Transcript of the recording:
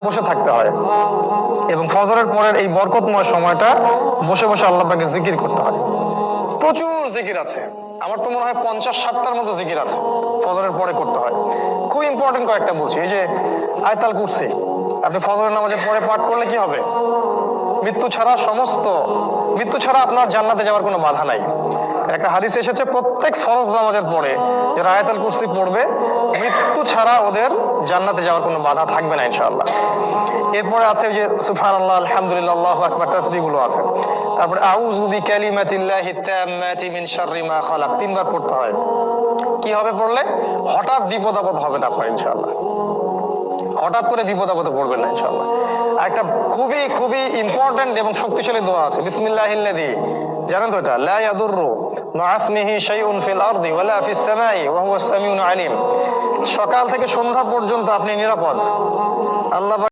বসে থাকতে হয় এবং ফজরের পরের এই বরকতময় সময়টা বসে বসে আল্লাহ পাকে জিকির করতে হয়। প্রচুর জিকির আছে, আমার তো মনে হয় 50-60টার মতো জিকির আছে ফজরের পরে করতে হয়। খুব ইম্পর্টেন্ট কয়েকটা বলছি। এই যে আয়াতুল কুরসি আপনি ফজরের নামাজের পরে পাঠ করলে কি হবে? মৃত্যু ছাড়া আপনার জান্নাতে যাওয়ার কোনো বাধা নাই। একটা হাদিস এসেছে প্রত্যেক ফরজ নামাজের পরে যারা আয়াতুল কুরসি পড়বে মৃত্যু ছাড়া ওদের জান্নাতে যাওয়ার কোনো বাধা থাকবে না ইনশাআল্লাহ। এরপরে আছে যে সুবহানাল্লাহ, আলহামদুলিল্লাহ, আল্লাহু আকবার, তাসবিহ গুলো আছে। তারপরে আউযু বিকালিমাতিল্লাহি তাম্মাতি মিন শাররি মা খালাক তিনবার পড়তে হয়। কি হবে পড়লে? হঠাৎ বিপদ আপদ হবে না আপনার ইনশাআল্লাহ। হঠাৎ করে বিপদ আপদে পড়বেন না ইনশাআল্লাহ। একটা খুবই খুবই ইম্পর্টেন্ট এবং শক্তিশালী দোয়া আছে, বিসমিল্লাহিল্লাযী, জানেন তো এটা? লা ইয়াদুররু মা ইসমিহি শাইউন ফিল আরদি ওয়ালা ফিস সামাই ওয়া হুয়াস সামিউল আলিম। সকাল থেকে সন্ধ্যা পর্যন্ত আপনি নিরাপদ। আল্লাহ